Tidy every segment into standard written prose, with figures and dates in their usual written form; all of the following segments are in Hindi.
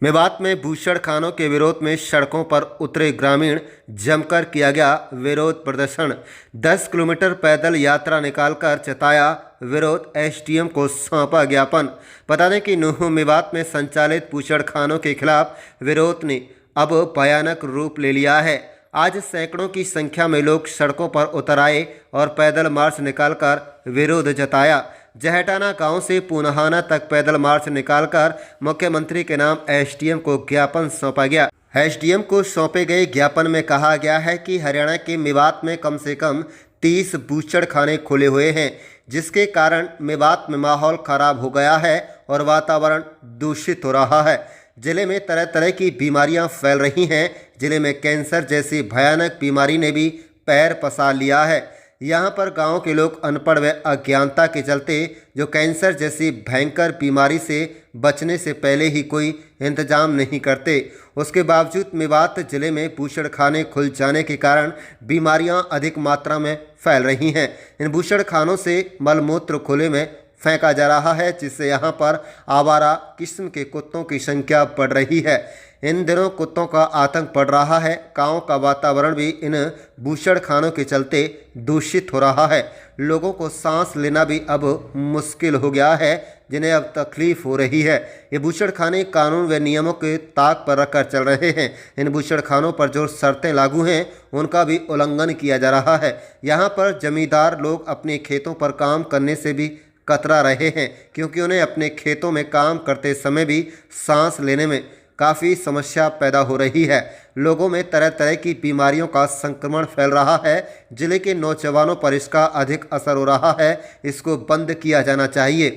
मेवात में बूचड़खानों के विरोध में सड़कों पर उतरे ग्रामीण, जमकर किया गया विरोध प्रदर्शन। 10 किलोमीटर पैदल यात्रा निकालकर जताया विरोध, एसडीएम को सौंपा ज्ञापन। बता दें कि नूंह मेवात में संचालित बूचड़खानों के खिलाफ विरोध ने अब भयानक रूप ले लिया है। आज सैकड़ों की संख्या में लोग सड़कों पर उतर आए और पैदल मार्च निकालकर विरोध जताया। जहटाना गांव से पूनहाना तक पैदल मार्च निकालकर मुख्यमंत्री के नाम एसडीएम को ज्ञापन सौंपा गया। एसडीएम को सौंपे गए ज्ञापन में कहा गया है कि हरियाणा के मेवात में कम से कम 30 बूचड़खाने खुले हुए हैं, जिसके कारण मेवात में माहौल खराब हो गया है और वातावरण दूषित हो रहा है। जिले में तरह तरह की बीमारियां फैल रही हैं। जिले में कैंसर जैसी भयानक बीमारी ने भी पैर पसार लिया है। यहाँ पर गांव के लोग अनपढ़ व अज्ञानता के चलते जो कैंसर जैसी भयंकर बीमारी से बचने से पहले ही कोई इंतजाम नहीं करते, उसके बावजूद मेवात जिले में बूचड़खाने खुल जाने के कारण बीमारियां अधिक मात्रा में फैल रही हैं। इन बूचड़खानों से मलमूत्र खुले में फेंका जा रहा है, जिससे यहाँ पर आवारा किस्म के कुत्तों की संख्या बढ़ रही है। इन दिनों कुत्तों का आतंक बढ़ रहा है। गांव का वातावरण भी इन बूचड़खानों के चलते दूषित हो रहा है। लोगों को सांस लेना भी अब मुश्किल हो गया है, जिन्हें अब तकलीफ हो रही है। ये बूचड़खाने कानून व नियमों के ताक पर रखकर चल रहे हैं। इन बूचड़खानों पर जो शर्तें लागू हैं उनका भी उल्लंघन किया जा रहा है। यहाँ पर जमींदार लोग अपने खेतों पर काम करने से भी कतरा रहे हैं, क्योंकि उन्हें अपने खेतों में काम करते समय भी सांस लेने में काफ़ी समस्या पैदा हो रही है। लोगों में तरह तरह की बीमारियों का संक्रमण फैल रहा है। जिले के नौजवानों पर इसका अधिक असर हो रहा है। इसको बंद किया जाना चाहिए।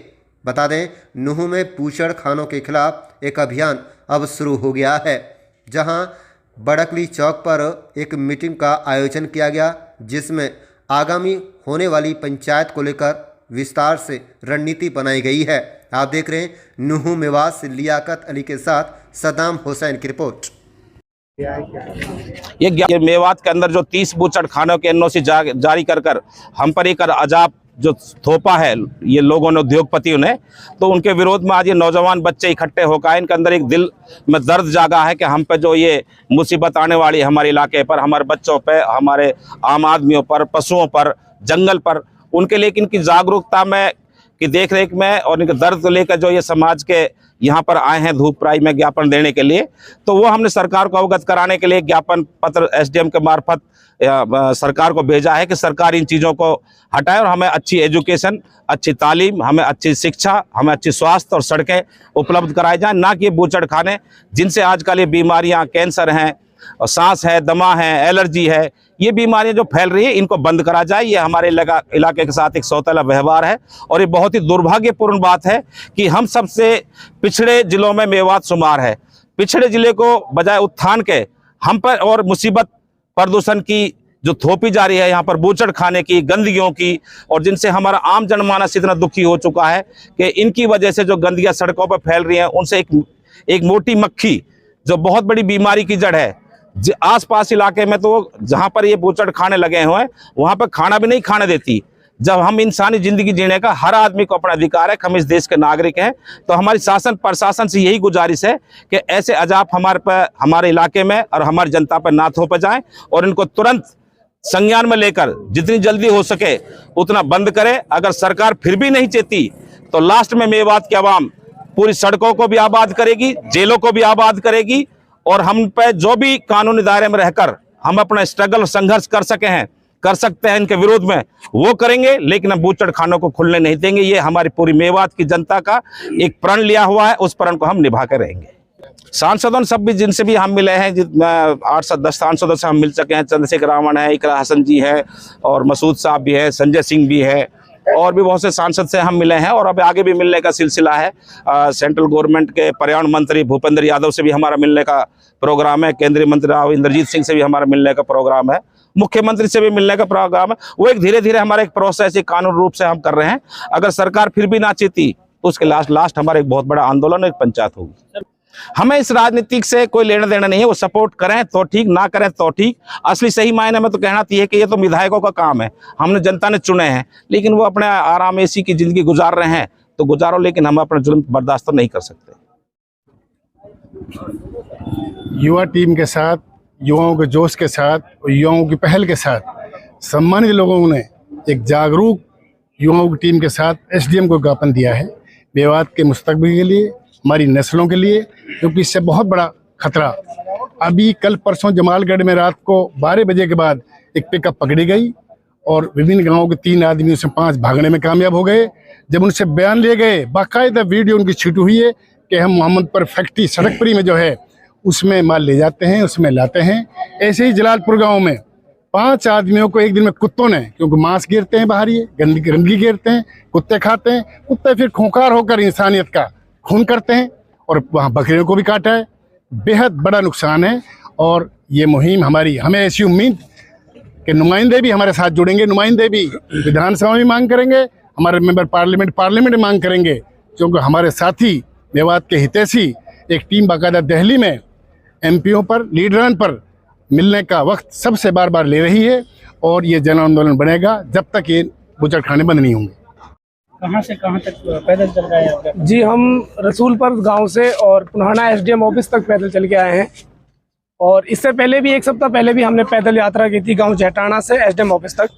बता दें, नूंह में बूचड़खानों के खिलाफ एक अभियान अब शुरू हो गया है, जहां बड़कली चौक पर एक मीटिंग का आयोजन किया गया, जिसमें आगामी होने वाली पंचायत को लेकर विस्तार से रणनीति बनाई गई है। आप देख रहे हैं नूंह मेवात से लियाकत अली के साथ सदाम हुसैन की रिपोर्ट। ये मेवात के अंदर जो 30 बूचड़खानों के एनओसी जारी कर हम पर एक अजाब जो थोपा है ये लोगों ने, उद्योगपतियों ने, तो उनके विरोध में आज ये नौजवान बच्चे इकट्ठे होकर इनके अंदर एक दिल में दर्द जागा है कि हम पे जो ये मुसीबत आने वाली है हमारे इलाके पर, हमारे बच्चों पे, हमारे आम आदमियों पर, पशुओं पर, जंगल पर, उनके लिए इनकी जागरूकता में की देख रेख में और इनके दर्द को लेकर जो ये समाज के यहाँ पर आए हैं धूपराई में ज्ञापन देने के लिए, तो वो हमने सरकार को अवगत कराने के लिए ज्ञापन पत्र एसडीएम के मार्फत सरकार को भेजा है कि सरकार इन चीज़ों को हटाए और हमें अच्छी एजुकेशन, अच्छी तालीम, हमें अच्छी शिक्षा, हमें अच्छी स्वास्थ्य और सड़कें उपलब्ध कराई जाए, ना कि बूचड़खाने जिनसे आजकल ये बीमारियाँ, कैंसर हैं और सांस है, दमा है, एलर्जी है, ये बीमारियां जो फैल रही है इनको बंद करा जाए। ये हमारे इलाके के साथ एक सौतेला व्यवहार है और ये बहुत ही दुर्भाग्यपूर्ण बात है कि हम सबसे पिछड़े जिलों में मेवात शुमार है। पिछड़े जिले को बजाय उत्थान के हम पर और मुसीबत प्रदूषण की जो थोपी जा रही है यहाँ पर, बूचड़खाने की, गंदगियों की, और जिनसे हमारा आम जनमानस इतना दुखी हो चुका है कि इनकी वजह से जो गंदगियाँ सड़कों पर फैल रही हैं उनसे एक मोटी मक्खी जो बहुत बड़ी बीमारी की जड़ है। आसपास इलाके में तो जहाँ पर ये बूचड़खाने लगे हुए हैं वहाँ पर खाना भी नहीं खाने देती। जब हम इंसानी जिंदगी जीने का हर आदमी को अपना अधिकार है, हम इस देश के नागरिक हैं, तो हमारी शासन प्रशासन से यही गुजारिश है कि ऐसे अजाब हमारे इलाके में और हमारी जनता पर ना थोपे जाएं और इनको तुरंत संज्ञान में लेकर जितनी जल्दी हो सके उतना बंद करें। अगर सरकार फिर भी नहीं चेती तो लास्ट में मेवात की आवाम पूरी सड़कों को भी आबाद करेगी, जेलों को भी आबाद करेगी और हम पे जो भी कानूनी दायरे में रहकर हम अपना स्ट्रगल संघर्ष कर सकते हैं इनके विरोध में, वो करेंगे, लेकिन हम बूचड़खानों को खुलने नहीं देंगे। ये हमारी पूरी मेवात की जनता का एक प्रण लिया हुआ है, उस प्रण को हम निभा कर रहेंगे। सांसदों सब भी जिनसे भी हम मिले हैं, 8 से 10 सांसदों से हम मिल सके हैं। चंद्रशेखर रावण है, इकरा हसन जी है और मसूद साहब भी है, संजय सिंह भी है, और भी बहुत से सांसद से हम मिले हैं और अब आगे भी मिलने का सिलसिला है। सेंट्रल गवर्नमेंट के पर्यावरण मंत्री भूपेंद्र यादव से भी हमारा मिलने का प्रोग्राम है। केंद्रीय मंत्री राव इंद्रजीत सिंह से भी हमारा मिलने का प्रोग्राम है। मुख्यमंत्री से भी मिलने का प्रोग्राम है। वो एक धीरे धीरे हमारा एक प्रोसेस, एक कानून रूप से हम कर रहे हैं। अगर सरकार फिर भी ना चेती तो उसके लास्ट हमारा एक बहुत बड़ा आंदोलन, एक पंचायत होगी। हमें इस राजनीतिक से कोई लेना देना नहीं है। वो सपोर्ट करें तो ठीक, ना करें तो ठीक। असली सही मायने में तो कहना चाहिए कि ये तो विधायकों का काम है, हमने जनता ने चुने हैं, लेकिन वो अपने आराम ऐसी की जिंदगी गुजार रहे हैं तो गुजारो, लेकिन हम अपना जुल्म बर्दाश्त तो नहीं कर सकते। युवा टीम के साथ, युवाओं के जोश के साथ और युवाओं की पहल के साथ सम्मानित लोगों ने एक जागरूक युवाओं की टीम के साथ एसडीएम को ज्ञापन दिया है मेवात के मुस्तकबिल के लिए, हमारी नस्लों के लिए, क्योंकि इससे बहुत बड़ा खतरा। अभी कल परसों जमालगढ़ में रात को 12 बजे के बाद एक पिकअप पकड़ी गई और विभिन्न गांवों के 3 आदमियों से 5 भागने में कामयाब हो गए। जब उनसे बयान लिए गए, बाकायदा वीडियो उनकी छूटी हुई है कि हम मोहम्मदपुर फैक्ट्री सड़कपुरी में जो है उसमें माल ले जाते हैं, उसमें लाते हैं। ऐसे ही जलालपुर गांव में 5 आदमियों को एक दिन में कुत्तों ने, क्योंकि मांस गिरते हैं बाहर, ये गंदगी गिरते हैं, कुत्ते खाते हैं, कुत्ते फिर खूंखार होकर इंसानियत का खून करते हैं और वहाँ बकरियों को भी काटा है। बेहद बड़ा नुकसान है और ये मुहिम हमारी, हमें ऐसी उम्मीद कि नुमाइंदे भी हमारे साथ जुड़ेंगे, नुमाइंदे भी विधानसभा में मांग करेंगे, हमारे मेंबर पार्लियामेंट में मांग करेंगे, क्योंकि हमारे साथी मेवात के हितैषी एक टीम बाकायदा दिल्ली में एमपीओं पर, लीडरान पर मिलने का वक्त सबसे बार बार ले रही है और ये जन आंदोलन बनेगा जब तक ये बूचड़खाने बंद नहीं होंगे। कहाँ से कहाँ तक पैदल चल रहे हैं आप? जी, हम रसूलपुर गांव से और पुनहाना एसडीएम ऑफिस तक पैदल चल के आए हैं और इससे पहले भी 1 सप्ताह पहले भी हमने पैदल यात्रा की थी गांव जहटाना से एसडीएम ऑफिस तक।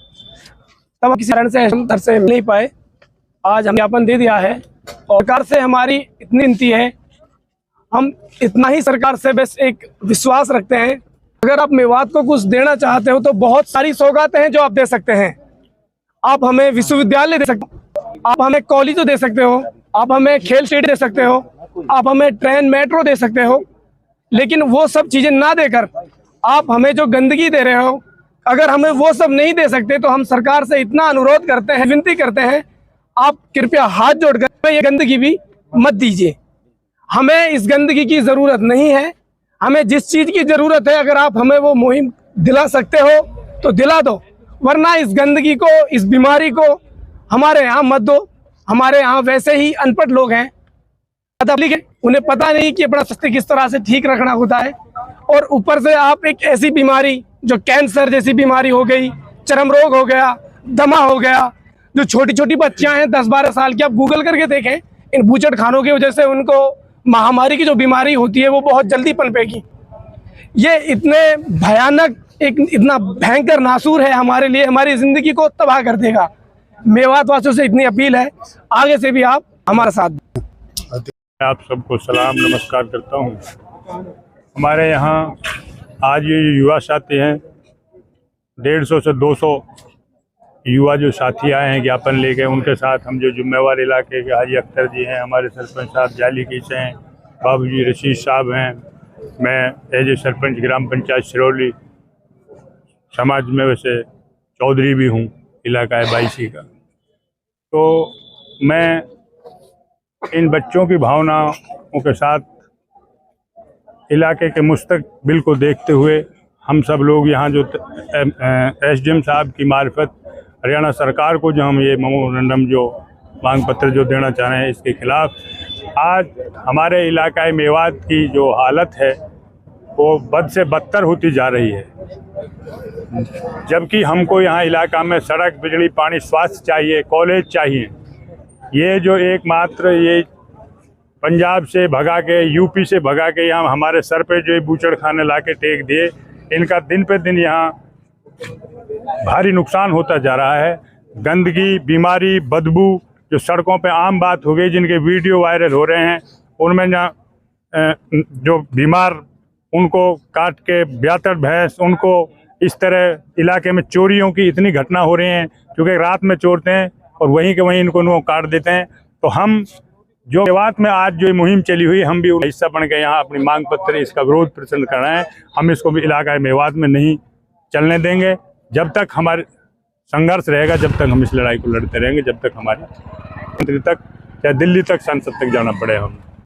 तब किसी कारण से एसडीएम दर से मिल नहीं पाए। आज हम ज्ञापन दे दिया है और सरकार से हमारी इतनी विनती है, हम इतना ही सरकार से बस एक विश्वास रखते हैं, अगर आप मेवात को कुछ देना चाहते हो तो बहुत सारी सौगातें हैं जो आप दे सकते हैं। आप हमें विश्वविद्यालय दे सकते हो, आप हमें कॉलेज दे सकते हो, आप हमें खेल स्टेडियम दे सकते हो, आप हमें ट्रेन मेट्रो दे सकते हो, लेकिन वो सब चीज़ें ना देकर आप हमें जो गंदगी दे रहे हो, अगर हमें वो सब नहीं दे सकते तो हम सरकार से इतना अनुरोध करते हैं, विनती करते हैं, आप कृपया हाथ जोड़कर ये गंदगी भी मत दीजिए। हमें इस गंदगी की ज़रूरत नहीं है। हमें जिस चीज़ की ज़रूरत है, अगर आप हमें वो मुहिम दिला सकते हो तो दिला दो, वरना इस गंदगी को, इस बीमारी को हमारे यहाँ मत दो। हमारे यहाँ वैसे ही अनपढ़ लोग हैं, उन्हें पता नहीं कि अपना स्वास्थ्य किस तरह से ठीक रखना होता है, और ऊपर से आप एक ऐसी बीमारी जो कैंसर जैसी बीमारी हो गई, चर्म रोग हो गया, दमा हो गया, जो छोटी छोटी बच्चियां हैं 10-12 साल की, आप गूगल करके देखें, इन बूचड़ खानों की वजह से उनको महामारी की जो बीमारी होती है वो बहुत जल्दी पनपेगी। ये इतने भयानक, एक इतना भयंकर नासूर है हमारे लिए, हमारी ज़िंदगी को तबाह कर देगा। मेवात वासियों से इतनी अपील है, आगे से भी आप हमारा साथ दें। आप सबको सलाम नमस्कार करता हूँ। हमारे यहाँ आज ये युवा साथी हैं, 150 से 200 युवा जो साथी आए हैं ज्ञापन लेके, उनके साथ हम जो जुम्मेवार इलाके के हाजी अख्तर जी हैं, हमारे सरपंच साहब जाली कीस हैं, बाबूजी रशीद साहब हैं, मैं एज ए सरपंच ग्राम पंचायत सिरौली समाज में वैसे चौधरी भी हूँ, इलाका है 22 का। तो मैं इन बच्चों की भावनाओं के साथ इलाके के मुस्तकबिल को देखते हुए हम सब लोग यहाँ जो एसडीएम साहब की मार्फत हरियाणा सरकार को जो हम ये मेमोरेंडम जो मांग पत्र जो देना चाह रहे हैं, इसके खिलाफ आज हमारे इलाका मेवात की जो हालत है वो बद से बदतर होती जा रही है। जबकि हमको यहाँ इलाका में सड़क, बिजली, पानी, स्वास्थ्य चाहिए, कॉलेज चाहिए। ये जो एकमात्र ये पंजाब से भगा के, यूपी से भगा के यहाँ हमारे सर पे जो बूचड़ खाने ला के टेक दिए, इनका दिन पे दिन यहाँ भारी नुकसान होता जा रहा है। गंदगी, बीमारी, बदबू जो सड़कों पे आम बात हो गई, जिनके वीडियो वायरल हो रहे हैं, उनमें जो बीमार उनको काट के ब्यातर भैंस, उनको इस तरह इलाके में चोरियों की इतनी घटना हो रही हैं, क्योंकि रात में चोरते हैं और वहीं के वहीं इनको काट देते हैं। तो हम जो मेवात में आज जो मुहिम चली हुई, हम भी हिस्सा बन के यहाँ अपनी मांग पत्र इसका विरोध प्रदर्शन कर रहे हैं। हम इसको भी इलाका मेवात में नहीं चलने देंगे। जब तक हमारे संघर्ष रहेगा, जब तक हम इस लड़ाई को लड़ते रहेंगे, जब तक हमारी मंत्री तक, चाहे दिल्ली तक, संसद तक जाना पड़े हम।